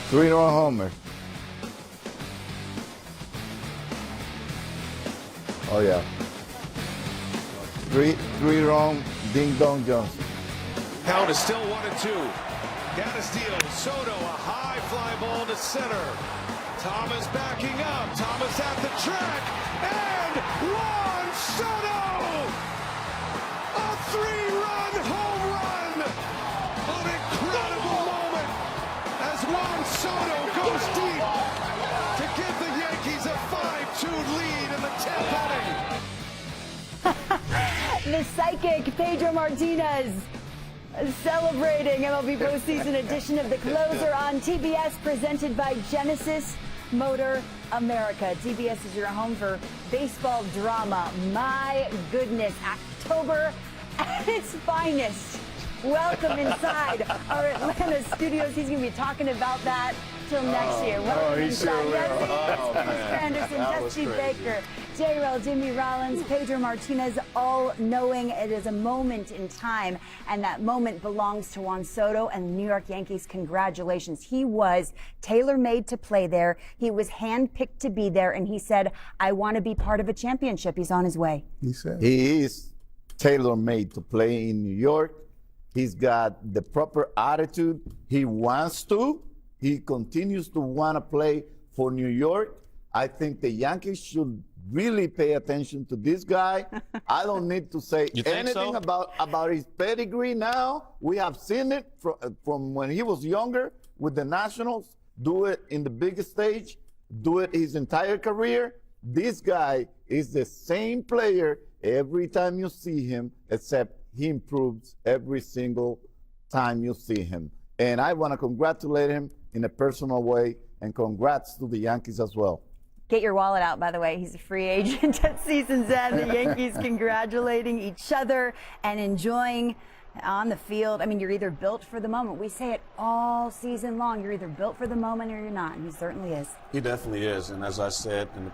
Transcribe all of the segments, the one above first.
3-run homer. Oh yeah. Three-run Ding Dong Johnson. Count is still 1-2. Got a steal. Soto, a high fly ball to center. Thomas backing up. Thomas at the track. And Juan Soto! A 3-run home run! An incredible moment as Juan Soto goes deep to give the Yankees a 5-2 lead in the 10th inning. The psychic Pedro Martinez celebrating MLB Postseason edition of The Closer on TBS, presented by Genesis Motor America. TBS is your home for baseball drama. My goodness, October at its finest. Welcome inside our Atlanta studios. He's going to be talking about that till next year. Welcome inside. Yes, Granderson, Dusty Baker, J-Roll, Jimmy Rollins, Pedro Martinez, all knowing it is a moment in time, and that moment belongs to Juan Soto and the New York Yankees. Congratulations. He was tailor-made to play there. He was handpicked to be there, and he said, I want to be part of a championship. He's on his way. He said he is tailor-made to play in New York. He's got the proper attitude. He wants to. He continues to want to play for New York. I think the Yankees should really pay attention to this guy. I don't need to say anything about his pedigree now. We have seen it from when he was younger with the Nationals. Do it in the biggest stage. Do it his entire career. This guy is the same player every time you see him, except he improves every single time you see him. And I want to congratulate him in a personal way, and congrats to the Yankees as well. Get your wallet out, by the way. He's a free agent at season's end. The Yankees congratulating each other and enjoying on the field. I mean, you're either built for the moment. We say it all season long. You're either built for the moment or you're not, and he certainly is. He definitely is. And as I said in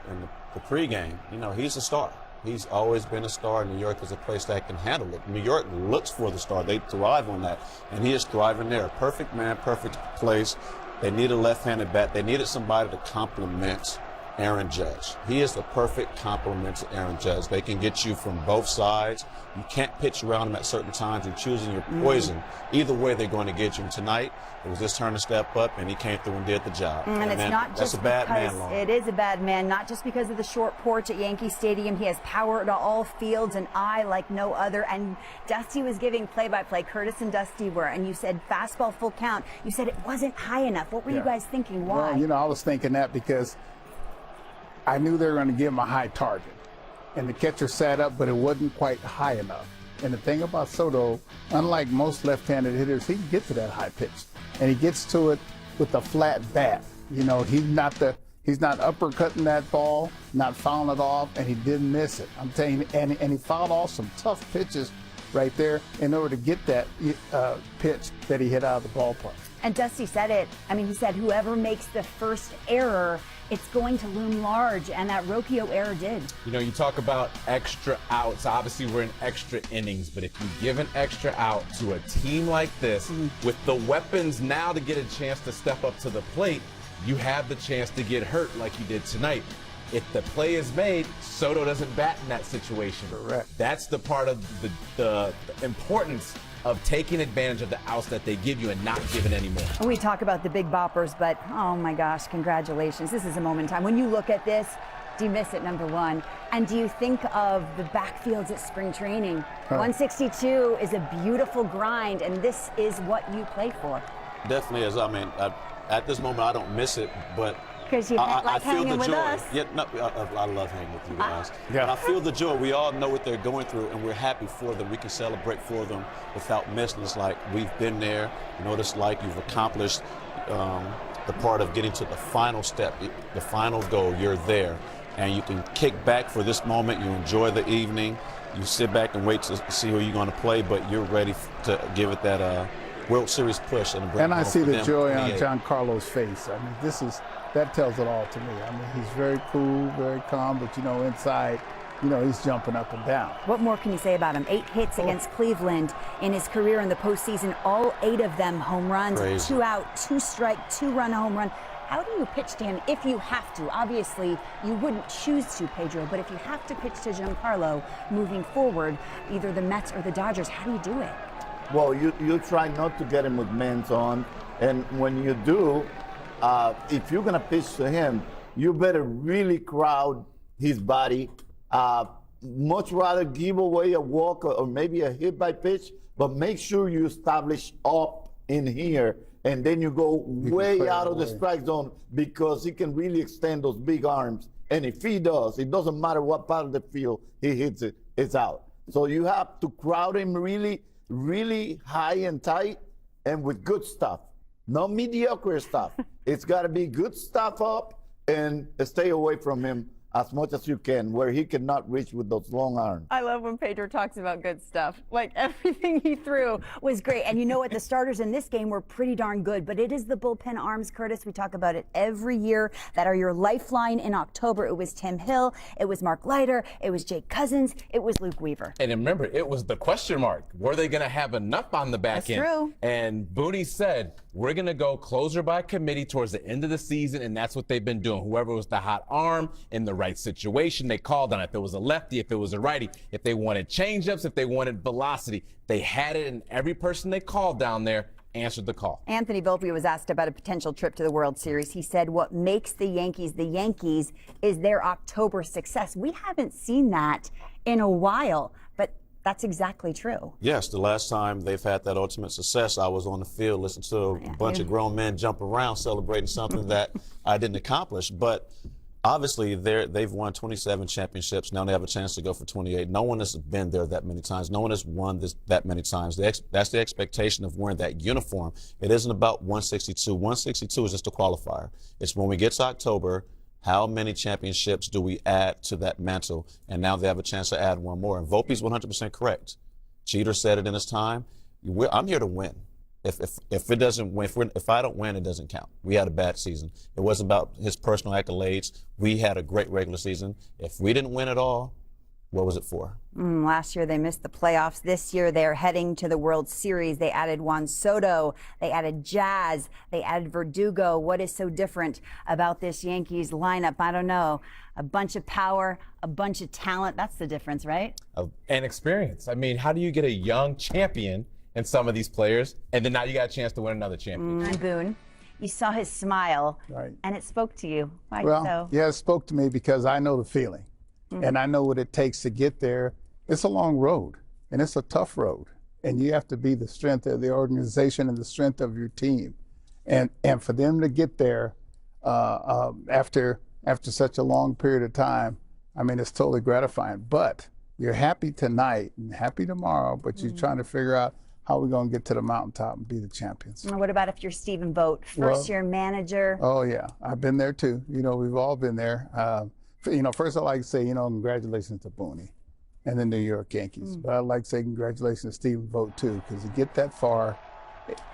the pregame, you know, he's a star. He's always been a star. New York is a place that can handle it. New York looks for the star. They thrive on that. And he is thriving there. Perfect man, perfect place. They need a left-handed bat. They needed somebody to complement Aaron Judge. He is the perfect complement to Aaron Judge. They can get you from both sides. You can't pitch around them at certain times. You're choosing your poison. Either way, they're going to get you. And tonight, it was his turn to step up, and he came through and did the job. And it's not just that's a bad man, Lauren. It is a bad man, not just because of the short porch at Yankee Stadium. He has power to all fields, an eye like no other. And Dusty was giving play-by-play. Curtis and Dusty were. And you said fastball full count. You said it wasn't high enough. What were you guys thinking? Why? Well, you know, I was thinking that because I knew they were going to give him a high target. And the catcher sat up, but it wasn't quite high enough. And the thing about Soto, unlike most left-handed hitters, he can get to that high pitch. And he gets to it with a flat bat. You know, he's not uppercutting that ball, not fouling it off, and he didn't miss it. I'm telling you, and he fouled off some tough pitches right there in order to get that pitch that he hit out of the ballpark. And Dusty said it. I mean, he said whoever makes the first error, it's going to loom large, and that Rocchio error did. You know, you talk about extra outs. Obviously, we're in extra innings, but if you give an extra out to a team like this, with the weapons now to get a chance to step up to the plate, you have the chance to get hurt like you did tonight. If the play is made, Soto doesn't bat in that situation. Correct. That's the part of the importance of taking advantage of the outs that they give you and not giving any more. We talk about the big boppers, but oh my gosh, congratulations. This is a moment in time. When you look at this, do you miss it, number one? And do you think of the backfields at spring training? 162 is a beautiful grind, and this is what you play for. Definitely is. I mean, at this moment, I don't miss it, but because you like hanging with us. Yeah, no, I love hanging with you guys. Yeah. But I feel the joy. We all know what they're going through, and we're happy for them. We can celebrate for them without missing. It's like we've been there. You know what it's like. You've accomplished the part of getting to the final step, the final goal. You're there, and you can kick back for this moment. You enjoy the evening. You sit back and wait to see who you're going to play, but you're ready to give it that World Series push. And I see the joy on Giancarlo's face. I mean, that tells it all to me. I mean, he's very cool, very calm, but you know, inside he's jumping up and down. What more can you say about him? 8 hits against Cleveland in his career in the postseason, all 8 of them home runs, Crazy. 2 out, 2 strike, 2-run home run. How do you pitch to him if you have to? Obviously, you wouldn't choose to, Pedro, but if you have to pitch to Giancarlo moving forward, either the Mets or the Dodgers, how do you do it? Well, you try not to get him with men's on, and when you do, if you're gonna pitch to him, you better really crowd his body. Much rather give away a walk or maybe a hit by pitch, but make sure you establish up in here, and then you go way out of the strike zone, because he can really extend those big arms. And if he does, it doesn't matter what part of the field he hits it, it's out. So you have to crowd him really, really high and tight, and with good stuff, not mediocre stuff. It's got to be good stuff up, and stay away from him as much as you can, where he cannot reach with those long arms. I love when Pedro talks about good stuff. Like, everything he threw was great. And you know what? The starters in this game were pretty darn good, but it is the bullpen arms, Curtis. We talk about it every year, that are your lifeline in October. It was Tim Hill, it was Mark Leiter, it was Jake Cousins, it was Luke Weaver. And remember, it was the question mark. Were they going to have enough on the back end? That's true. And Booney said, we're going to go closer by committee towards the end of the season, and that's what they've been doing. Whoever was the hot arm in the right situation, they called on it. If it was a lefty, if it was a righty, if they wanted changeups, if they wanted velocity, they had it, and every person they called down there answered the call. Anthony Volpe was asked about a potential trip to the World Series. He said what makes the Yankees is their October success. We haven't seen that in a while, but that's exactly true. Yes, the last time they've had that ultimate success, I was on the field listening to a bunch of grown men jump around celebrating something that I didn't accomplish. But obviously, they've won 27 championships. Now they have a chance to go for 28. No one has been there that many times. No one has won this that many times. That's the expectation of wearing that uniform. It isn't about 162. 162 is just a qualifier. It's when we get to October, how many championships do we add to that mantle? And now they have a chance to add one more. And Volpe's 100% correct. Jeter said it in his time. I'm here to win. If it doesn't win, if I don't win, it doesn't count. We had a bad season. It wasn't about his personal accolades. We had a great regular season. If we didn't win at all, what was it for? Last year they missed the playoffs. This year they're heading to the World Series. They added Juan Soto. They added Jazz. They added Verdugo. What is so different about this Yankees lineup? I don't know. A bunch of power, a bunch of talent. That's the difference, right? And experience. I mean, how do you get a young champion in some of these players, and then now you got a chance to win another championship? Boone, you saw his smile, Right. and it spoke to you. Why Well, so? yeah, it spoke to me because I know the feeling, and I know what it takes to get there. It's a long road, and it's a tough road, and you have to be the strength of the organization and the strength of your team, and for them to get there after such a long period of time, I mean, it's totally gratifying. But you're happy tonight and happy tomorrow, but you're trying to figure out how we're going to get to the mountaintop and be the champions. What about if you're Stephen Vogt, first-year manager? Oh, yeah. I've been there, too. You know, we've all been there. First I'd like to say, congratulations to Booney and the New York Yankees. But I'd like to say congratulations to Stephen Vogt, too, because to get that far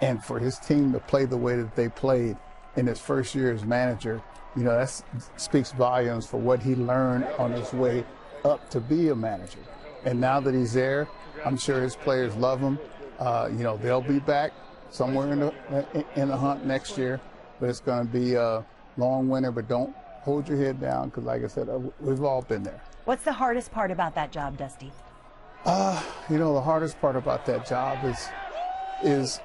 and for his team to play the way that they played in his first year as manager, that speaks volumes for what he learned on his way up to be a manager. And now that he's there, I'm sure his players love him. They'll be back somewhere in the hunt next year, but it's going to be a long winter. But don't hold your head down, because like I said, we've all been there. What's the hardest part about that job, Dusty? The hardest part about that job is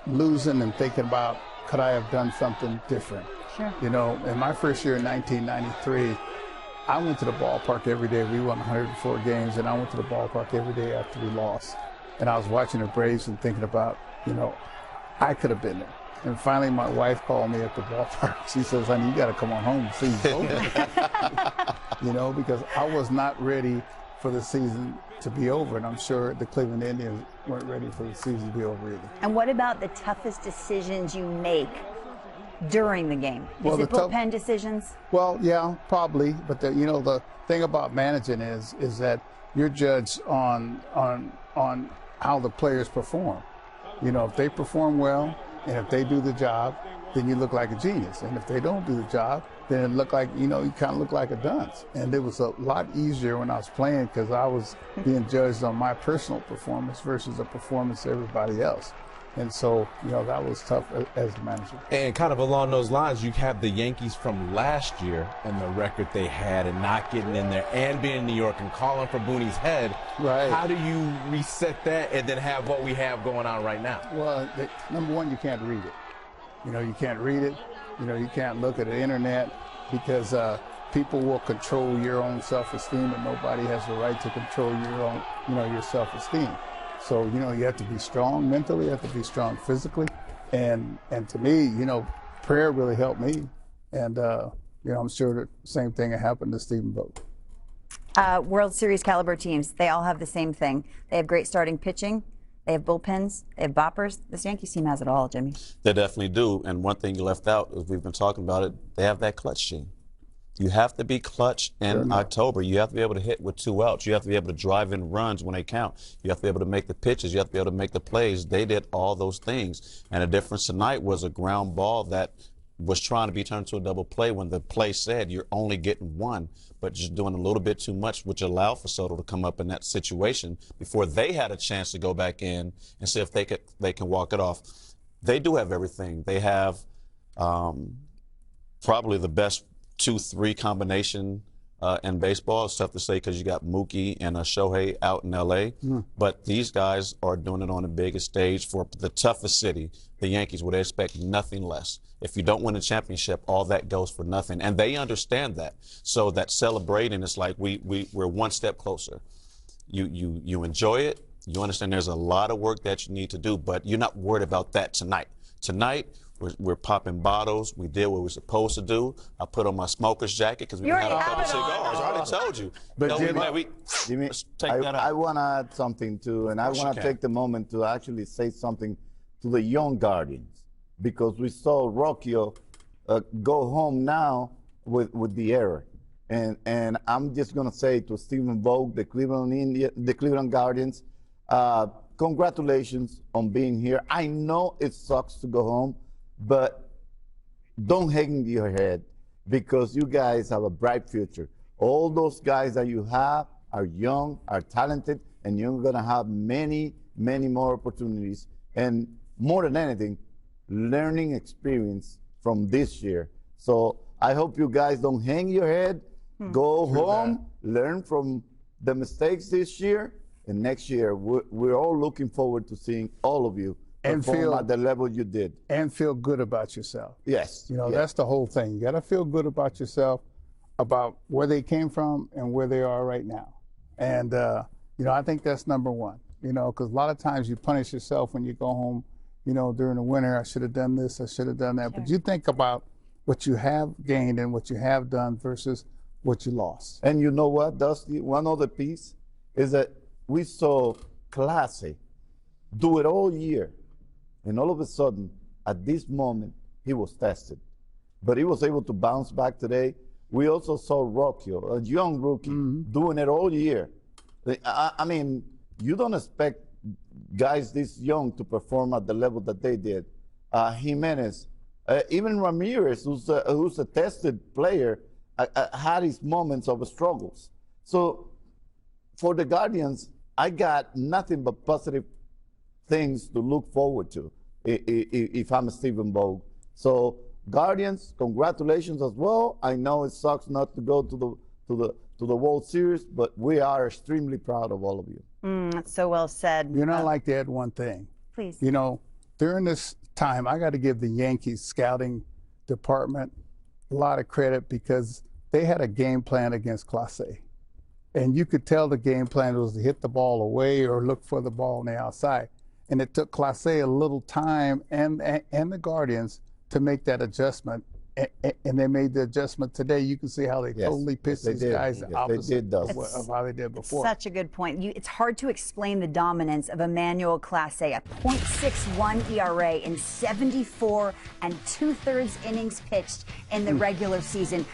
losing and thinking about, could I have done something different? Sure. In my first year in 1993, I went to the ballpark every day. We won 104 games, and I went to the ballpark every day after we lost. And I was watching the Braves and thinking about, I could have been there. And finally, my wife called me at the ballpark. She says, honey, you got to come on home and see it's over. Because I was not ready for the season to be over. And I'm sure the Cleveland Indians weren't ready for the season to be over either. And what about the toughest decisions you make during the game? Is it bullpen decisions? Well, yeah, probably. But the thing about managing is that you're judged on how the players perform. If they perform well and if they do the job, then you look like a genius. And if they don't do the job, then it look like, you know, you kind of look like a dunce. And it was a lot easier when I was playing because I was being judged on my personal performance versus the performance of everybody else. And so, you know, that was tough as the manager. And kind of along those lines, you have the Yankees from last year and the record they had and not getting in there and being in New York and calling for Booney's head. Right. How do you reset that and then have what we have going on right now? Well, number one, you can't read it. You know, you can't read it. You know, you can't look at the internet because people will control your own self-esteem, and nobody has the right to control your own, you know, your self-esteem. So, you know, you have to be strong mentally, you have to be strong physically. And to me, you know, prayer really helped me. And, you know, I'm sure the same thing happened to Stephen Vogt. World Series caliber teams, they all have the same thing. They have great starting pitching. They have bullpens. They have boppers. This Yankees team has it all, Jimmy. They definitely do. And one thing you left out, as we've been talking about it, they have that clutch gene. You have to be clutch in October. You have to be able to hit with 2 outs. You have to be able to drive in runs when they count. You have to be able to make the pitches. You have to be able to make the plays. They did all those things. And the difference tonight was a ground ball that was trying to be turned to a double play when the play said you're only getting 1, but just doing a little bit too much, which allowed for Soto to come up in that situation before they had a chance to go back in and see if they can walk it off. They do have everything. They have probably the best 2-3 combination in baseball. It's tough to say because you got Mookie and Shohei out in L.A., but these guys are doing it on the biggest stage for the toughest city, the Yankees, where they expect nothing less. If you don't win a championship, all that goes for nothing, and they understand that. So that celebrating is like we're one step closer. You enjoy it. You understand there's a lot of work that you need to do, but you're not worried about that tonight. Tonight, we're popping bottles. We did what we're supposed to do. I put on my smoker's jacket because we didn't have a couple cigars. I already told you. But Jimmy, take that out. I want to add something too, and I want to take the moment to actually say something to the young Guardians, because we saw Rocchio go home now with the error. And I'm just going to say to Stephen Vogt, the Cleveland Guardians, congratulations on being here. I know it sucks to go home, but don't hang your head, because you guys have a bright future. All those guys that you have are young, are talented, and you're going to have many, many more opportunities. And more than anything, learning experience from this year. So I hope you guys don't hang your head, go home, learn from the mistakes this year, and next year we're all looking forward to seeing all of you and perform at the level you did. And feel good about yourself. Yes. You know, that's the whole thing. You got to feel good about yourself, about where they came from and where they are right now. And, you know, I think that's number one, you know, because a lot of times you punish yourself when you go home, you know, during the winter. I should have done this, I should have done that. Sure. But you think about what you have gained and what you have done versus what you lost. And you know what, Dusty? One other piece is that we saw Clase do it all year. And all of a sudden, at this moment, he was tested. But he was able to bounce back today. We also saw Rocchio, a young rookie, doing it all year. I mean, you don't expect guys this young to perform at the level that they did. Jimenez, even Ramirez, who's a tested player, had his moments of struggles. So for the Guardians, I got nothing but positive things to look forward to if I'm Stephen Vogt. So Guardians, congratulations as well. I know it sucks not to go to the World Series, but we are extremely proud of all of you. That's so well said. You know, I'd like to add one thing. Please. You know, during this time, I got to give the Yankees scouting department a lot of credit, because they had a game plan against Clase. And you could tell the game plan was to hit the ball away or look for the ball on the outside. And it took Clase a little time and the Guardians to make that adjustment. And they made the adjustment today. You can see how they totally pitched these guys the opposite of how they did before. Such a good point. It's hard to explain the dominance of Emmanuel Clase, a .61 ERA in 74 2/3 innings pitched in the regular season.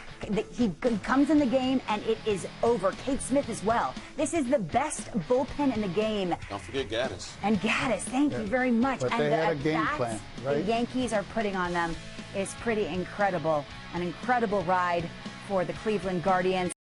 He comes in the game and it is over. Kate Smith as well. This is the best bullpen in the game. Don't forget Gaddis. And Gaddis, thank you very much. But and they had a game plan, right? The Yankees are putting on them. is pretty incredible. An incredible ride for the Cleveland Guardians.